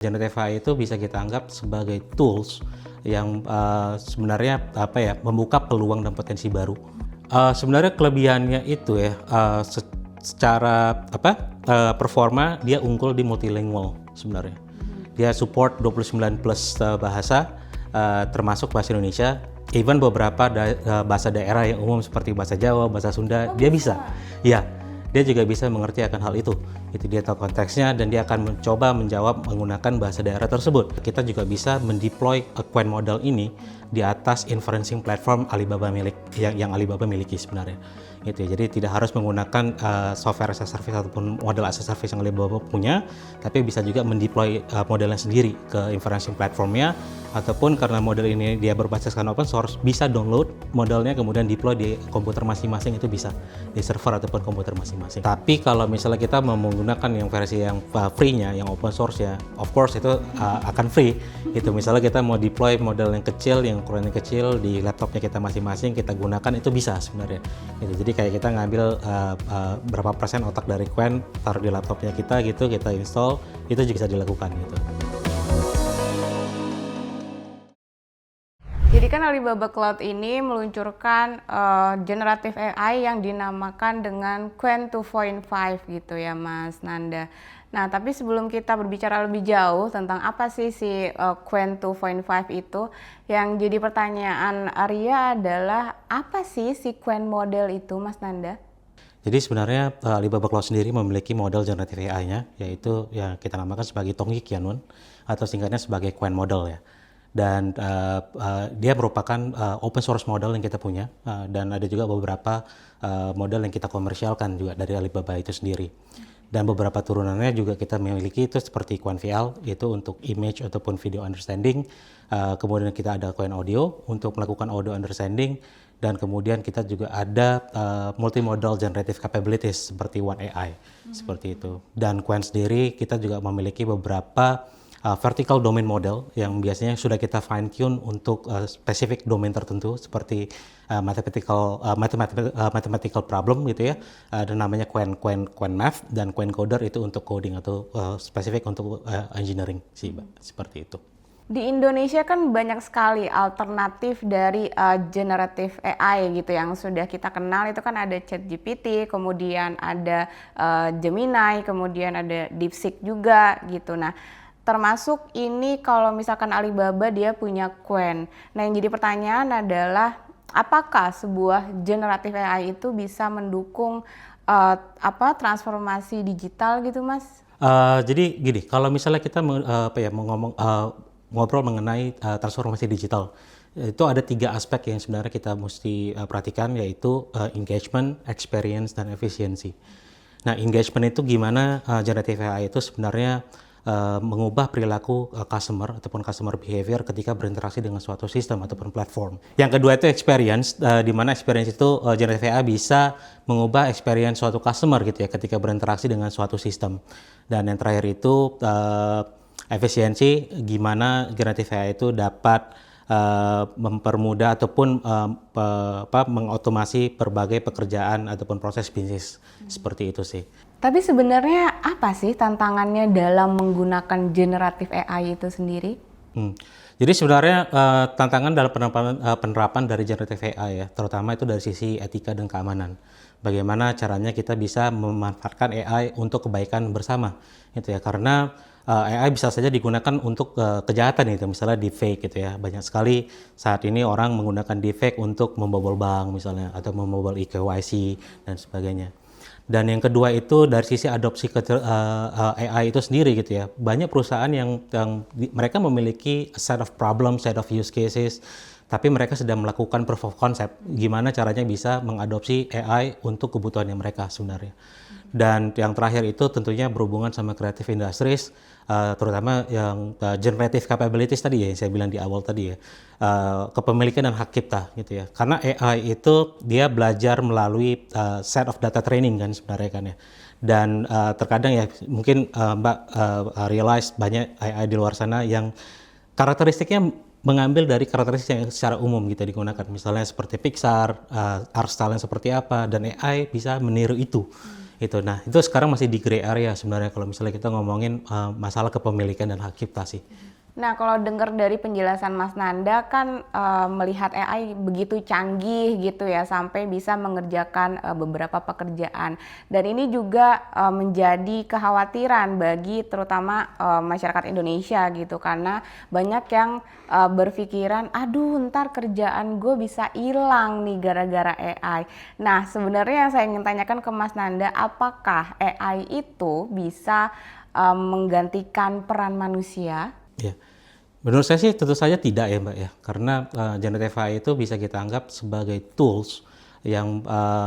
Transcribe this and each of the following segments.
Generative AI itu bisa kita anggap sebagai tools yang sebenarnya membuka peluang dan potensi baru. Sebenarnya kelebihannya itu ya secara performa dia unggul di multilingual sebenarnya. Dia support 29 plus bahasa termasuk bahasa Indonesia. Even beberapa bahasa daerah yang umum seperti bahasa Jawa, bahasa Sunda, dia bisa. Ya, dia juga bisa mengerti akan hal itu. Itu dia tahu konteksnya dan dia akan mencoba menjawab menggunakan bahasa daerah tersebut. Kita juga bisa mendeploy Qwen model ini di atas inferencing platform Alibaba yang Alibaba miliki sebenarnya. Gitu ya. Jadi tidak harus menggunakan software as a service ataupun model as a service yang Alibaba punya, tapi bisa juga mendeploy modelnya sendiri ke inferencing platformnya, ataupun karena model ini dia berbasiskan open source, bisa download modelnya kemudian deploy di komputer masing-masing, itu bisa di server ataupun komputer masing-masing. Tapi kalau misalnya kita mau menggunakan yang versi yang free-nya, yang open source ya, of course itu akan free. Itu misalnya kita mau deploy model yang kecil, yang ukurannya kecil di laptopnya kita masing-masing, kita gunakan, itu bisa sebenarnya. Gitu. Jadi kayak kita ngambil berapa persen otak dari Qwen, taruh di laptopnya kita gitu, kita install, itu juga bisa dilakukan gitu. Jadi kan Alibaba Cloud ini meluncurkan generative AI yang dinamakan dengan Qwen 2.5 gitu ya Mas Nanda. Nah, tapi sebelum kita berbicara lebih jauh tentang apa sih si Qwen 2.5 itu, yang jadi pertanyaan Arya adalah apa sih si Qwen model itu Mas Nanda? Jadi sebenarnya Alibaba Cloud sendiri memiliki model generative AI-nya, yaitu yang kita namakan sebagai Tongyi Qianwen atau singkatnya sebagai Qwen model ya. Dan dia merupakan open source model yang kita punya, dan ada juga beberapa model yang kita komersialkan juga dari Alibaba itu sendiri. Dan beberapa turunannya juga kita memiliki, itu seperti Qwen VL, itu untuk image ataupun video understanding. Kemudian kita ada Qwen Audio untuk melakukan audio understanding, dan kemudian kita juga ada multimodal generative capabilities seperti One AI, seperti itu. Dan Qwen sendiri kita juga memiliki beberapa vertical domain model yang biasanya sudah kita fine tune untuk spesifik domain tertentu seperti mathematical problem gitu ya, dan namanya Qwen Math, dan Qwen Coder itu untuk coding atau spesifik untuk engineering sih, seperti itu. Di Indonesia kan banyak sekali alternatif dari generative AI gitu yang sudah kita kenal. Itu kan ada ChatGPT, kemudian ada Gemini, kemudian ada DeepSeek juga gitu. Nah, termasuk ini kalau misalkan Alibaba dia punya Qwen. Nah, yang jadi pertanyaan adalah apakah sebuah generative AI itu bisa mendukung transformasi digital gitu, Mas? Jadi gini, kalau misalnya kita ngobrol mengenai transformasi digital, itu ada 3 aspek yang sebenarnya kita mesti perhatikan, yaitu engagement, experience, dan efisiensi. Nah, engagement itu gimana generative AI itu sebenarnya mengubah perilaku customer ataupun customer behavior ketika berinteraksi dengan suatu sistem ataupun platform. Yang kedua itu experience, di mana experience itu generative AI bisa mengubah experience suatu customer gitu ya ketika berinteraksi dengan suatu sistem. Dan yang terakhir itu efisiensi, gimana generative AI itu dapat mempermudah ataupun mengotomasi berbagai pekerjaan ataupun proses bisnis, seperti itu sih. Tapi sebenarnya apa sih tantangannya dalam menggunakan generative AI itu sendiri? Jadi sebenarnya tantangan dalam penerapan dari generative AI ya, terutama itu dari sisi etika dan keamanan. Bagaimana caranya kita bisa memanfaatkan AI untuk kebaikan bersama, gitu ya. Karena AI bisa saja digunakan untuk kejahatan itu, misalnya deepfake gitu ya. Banyak sekali saat ini orang menggunakan deepfake untuk membobol bank misalnya, atau membobol eKYC dan sebagainya. Dan yang kedua itu dari sisi adopsi AI itu sendiri gitu ya. Banyak perusahaan yang mereka memiliki set of problem, set of use cases, tapi mereka sedang melakukan proof of concept, gimana caranya bisa mengadopsi AI untuk kebutuhannya mereka sebenarnya. Dan yang terakhir itu tentunya berhubungan sama creative industries, terutama yang generative capabilities tadi ya, yang saya bilang di awal tadi ya, kepemilikan dan hak cipta gitu ya. Karena AI itu dia belajar melalui set of data training kan sebenarnya kan ya. Dan terkadang ya mungkin Mbak realize banyak AI di luar sana yang karakteristiknya mengambil dari karakteristik yang secara umum gitu digunakan. Misalnya seperti Pixar, art style yang seperti apa, dan AI bisa meniru itu. Itu. Nah, itu sekarang masih di gray area sebenarnya kalau misalnya kita ngomongin masalah kepemilikan dan hak cipta sih. Nah, kalau dengar dari penjelasan Mas Nanda kan melihat AI begitu canggih gitu ya sampai bisa mengerjakan beberapa pekerjaan. Dan ini juga menjadi kekhawatiran bagi terutama masyarakat Indonesia gitu karena banyak yang berpikiran, aduh ntar kerjaan gue bisa hilang nih gara-gara AI. Nah, sebenarnya yang saya ingin tanyakan ke Mas Nanda, apakah AI itu bisa menggantikan peran manusia? Ya, menurut saya sih tentu saja tidak ya Mbak ya, karena generative AI itu bisa kita anggap sebagai tools yang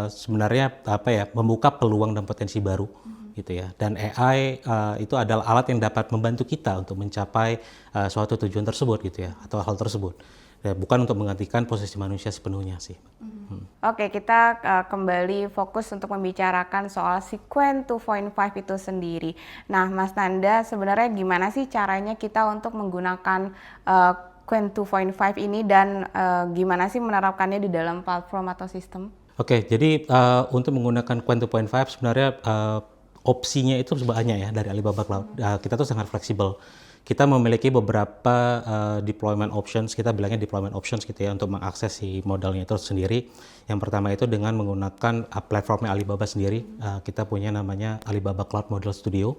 sebenarnya membuka peluang dan potensi baru gitu ya. Dan AI itu adalah alat yang dapat membantu kita untuk mencapai suatu tujuan tersebut gitu ya, atau hal tersebut. Ya, bukan untuk menggantikan posisi manusia sepenuhnya sih. Oke, kita kembali fokus untuk membicarakan soal si Qwen 2.5 itu sendiri. Nah, Mas Nanda, sebenarnya gimana sih caranya kita untuk menggunakan Qwen 2.5 ini dan gimana sih menerapkannya di dalam platform atau sistem? Oke, jadi untuk menggunakan Qwen 2.5 sebenarnya opsinya itu banyak ya dari Alibaba Cloud. Kita tuh sangat fleksibel. Kita memiliki beberapa deployment options, kita bilangnya deployment options gitu ya, untuk mengakses si modelnya itu sendiri. Yang pertama itu dengan menggunakan platformnya Alibaba sendiri, kita punya namanya Alibaba Cloud Model Studio.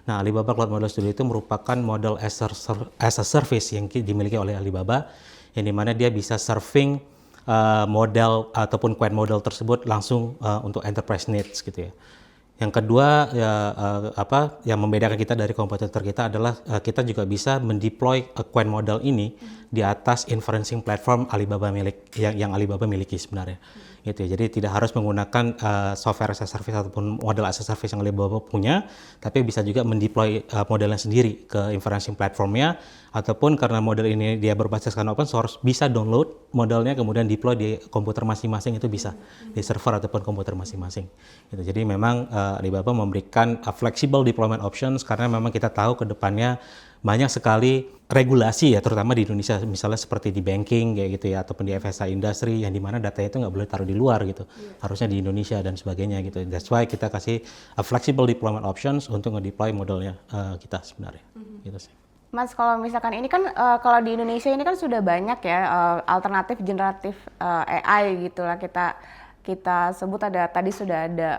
Nah, Alibaba Cloud Model Studio itu merupakan model as a service yang dimiliki oleh Alibaba, yang dimana dia bisa serving model ataupun Qwen model tersebut langsung untuk enterprise needs gitu ya. Yang kedua yang membedakan kita dari kompetitor kita adalah kita juga bisa mendeploy Qwen model ini di atas inferencing platform Alibaba yang Alibaba miliki sebenarnya. Gitu ya. Jadi tidak harus menggunakan software as a service ataupun model as a service yang Alibaba punya, tapi bisa juga mendeploy modelnya sendiri ke inferencing platformnya, ataupun karena model ini dia berbasiskan open source, bisa download modelnya kemudian deploy di komputer masing-masing, itu bisa di server ataupun komputer masing-masing. Gitu. Jadi memang Alibaba memberikan flexible deployment options karena memang kita tahu ke depannya banyak sekali regulasi ya, terutama di Indonesia, misalnya seperti di banking kayak gitu ya, ataupun di FSI industry yang dimana datanya itu nggak boleh taruh di luar gitu, harusnya di Indonesia dan sebagainya gitu. That's why kita kasih flexible deployment options untuk ngedeploy modelnya kita sebenarnya. Gitu sih. Mas, kalau misalkan ini kan kalau di Indonesia ini kan sudah banyak ya alternatif generatif AI gitulah kita sebut, ada tadi sudah ada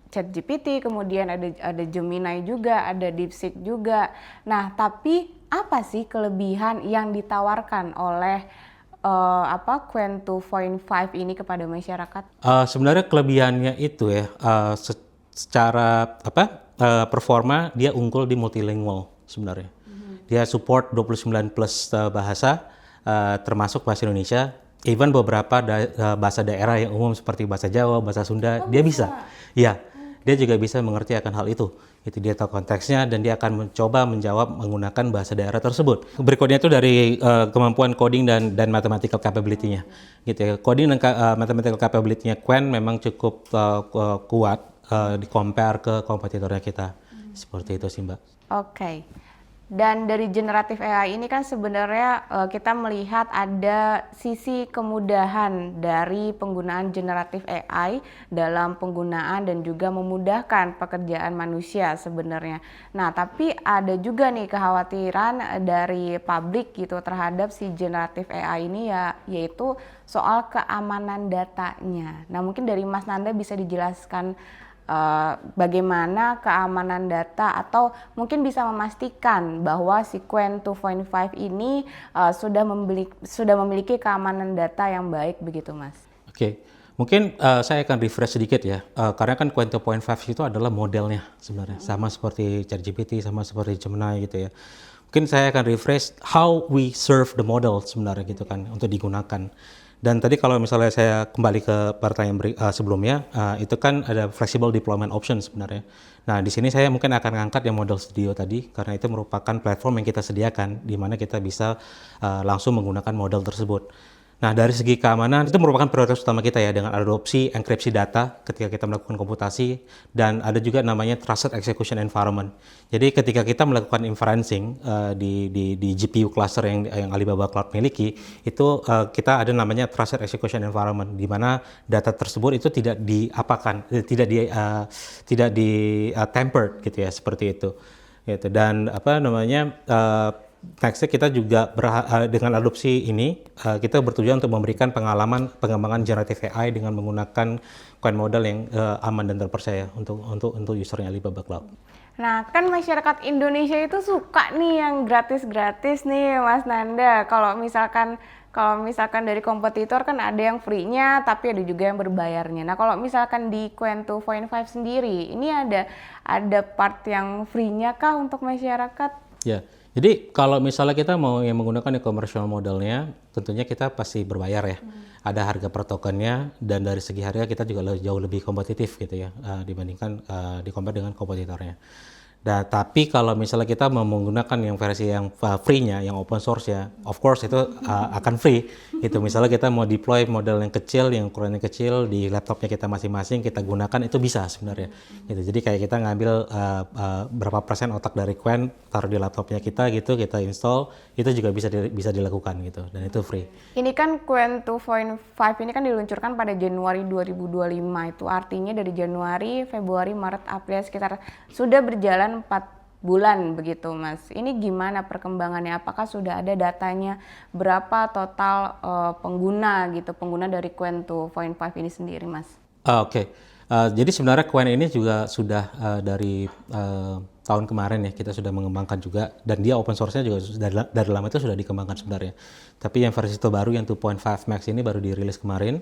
ChatGPT, kemudian ada Gemini juga, ada DeepSeek juga. Nah, tapi apa sih kelebihan yang ditawarkan oleh Qwen 2.5 ini kepada masyarakat? Sebenarnya kelebihannya itu ya, secara performa dia unggul di multilingual sebenarnya. Dia support 29 plus bahasa, termasuk bahasa Indonesia. Even beberapa bahasa daerah yang umum seperti bahasa Jawa, bahasa Sunda, dia bisa. Ya, dia juga bisa mengerti akan hal itu. Itu dia tahu konteksnya dan dia akan mencoba menjawab menggunakan bahasa daerah tersebut. Berikutnya itu dari kemampuan coding dan mathematical capability-nya. Gitu ya. Coding dan mathematical capability-nya Qwen memang cukup kuat di compare ke kompetitornya kita. Seperti itu sih, Mbak. Oke. Dan dari generatif AI ini kan sebenarnya kita melihat ada sisi kemudahan dari penggunaan generatif AI dalam penggunaan dan juga memudahkan pekerjaan manusia sebenarnya. Nah, tapi ada juga nih kekhawatiran dari publik gitu terhadap si generatif AI ini ya, yaitu soal keamanan datanya. Nah, mungkin dari Mas Nanda bisa dijelaskan bagaimana keamanan data, atau mungkin bisa memastikan bahwa si Qwen 2.5 ini sudah memiliki keamanan data yang baik begitu, Mas? Oke. Mungkin saya akan refresh sedikit ya, karena kan Qwen 2.5 itu adalah modelnya sebenarnya, sama seperti ChatGPT, sama seperti Gemini gitu ya. Mungkin saya akan refresh how we serve the model sebenarnya gitu kan, untuk digunakan. Dan tadi kalau misalnya saya kembali ke pertanyaan sebelumnya, itu kan ada flexible deployment option sebenarnya. Nah, di sini saya mungkin akan ngangkat yang model studio tadi, karena itu merupakan platform yang kita sediakan, di mana kita bisa langsung menggunakan model tersebut. Nah, dari segi keamanan, itu merupakan prioritas utama kita ya, dengan adopsi enkripsi data ketika kita melakukan komputasi, dan ada juga namanya Trusted Execution Environment. Jadi ketika kita melakukan inferencing di GPU cluster yang Alibaba Cloud miliki, itu kita ada namanya Trusted Execution Environment, di mana data tersebut itu tidak diapakan, tidak di tampered gitu ya, seperti itu. Gitu. Dan apa namanya, nextnya kita juga dengan adopsi ini kita bertujuan untuk memberikan pengembangan generative AI dengan menggunakan coin model yang aman dan terpercaya untuk usernya Alibaba Cloud. Nah, kan masyarakat Indonesia itu suka nih yang gratis-gratis nih, Mas Nanda. Kalau misalkan dari kompetitor kan ada yang free-nya, tapi ada juga yang berbayarnya. Nah, kalau misalkan di Qwen 2.5 sendiri, ini ada part yang free-nya kah untuk masyarakat? Ya, jadi kalau misalnya kita mau yang menggunakan commercial modelnya, tentunya kita pasti berbayar ya. Ada harga per tokennya, dan dari segi harga kita juga jauh lebih kompetitif gitu ya, dibandingkan di-compare dengan kompetitornya. Nah, tapi kalau misalnya kita mau menggunakan yang versi yang free-nya, yang open source ya, of course itu akan free. Gitu. Misalnya kita mau deploy model yang kecil, yang ukurannya kecil di laptopnya kita masing-masing, kita gunakan, itu bisa sebenarnya. Gitu. Jadi kayak kita ngambil berapa persen otak dari Qwen, taruh di laptopnya kita gitu, kita install, itu juga bisa dilakukan gitu, dan itu free. Ini kan Qwen 2.5 ini kan diluncurkan pada Januari 2025, itu artinya dari Januari, Februari, Maret, April sekitar sudah berjalan 4 bulan begitu, Mas. Ini gimana perkembangannya? Apakah sudah ada datanya berapa total pengguna dari Qwen 2.5 ini sendiri, Mas? Oke. Jadi sebenarnya Qwen ini juga sudah dari tahun kemarin ya, kita sudah mengembangkan juga, dan dia open source-nya juga dari lama itu sudah dikembangkan sebenarnya. Tapi yang versi terbaru yang 2.5 Max ini baru dirilis kemarin.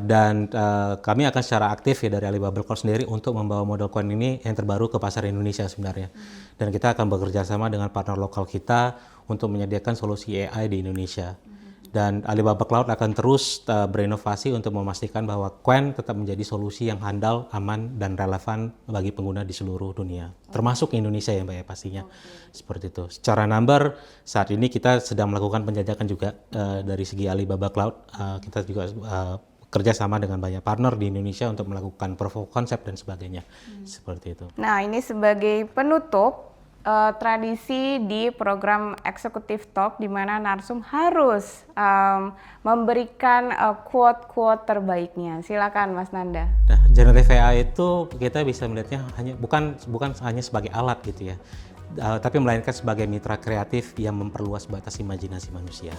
Dan kami akan secara aktif ya dari Alibaba Cloud sendiri untuk membawa model Qwen ini yang terbaru ke pasar Indonesia sebenarnya. Dan kita akan bekerja sama dengan partner lokal kita untuk menyediakan solusi AI di Indonesia. Dan Alibaba Cloud akan terus berinovasi untuk memastikan bahwa Qwen tetap menjadi solusi yang handal, aman, dan relevan bagi pengguna di seluruh dunia, termasuk Indonesia ya Mbak ya pastinya. Seperti itu. Secara number, saat ini kita sedang melakukan penjajakan juga dari segi Alibaba Cloud. Kita juga kerjasama dengan banyak partner di Indonesia untuk melakukan proof of concept dan sebagainya. Seperti itu. Nah, ini sebagai penutup tradisi di program Executive Talk, di mana narsum harus memberikan quote-quote terbaiknya. Silakan Mas Nanda. Nah, generative AI itu kita bisa melihatnya bukan hanya sebagai alat gitu ya, tapi melainkan sebagai mitra kreatif yang memperluas batas imajinasi manusia.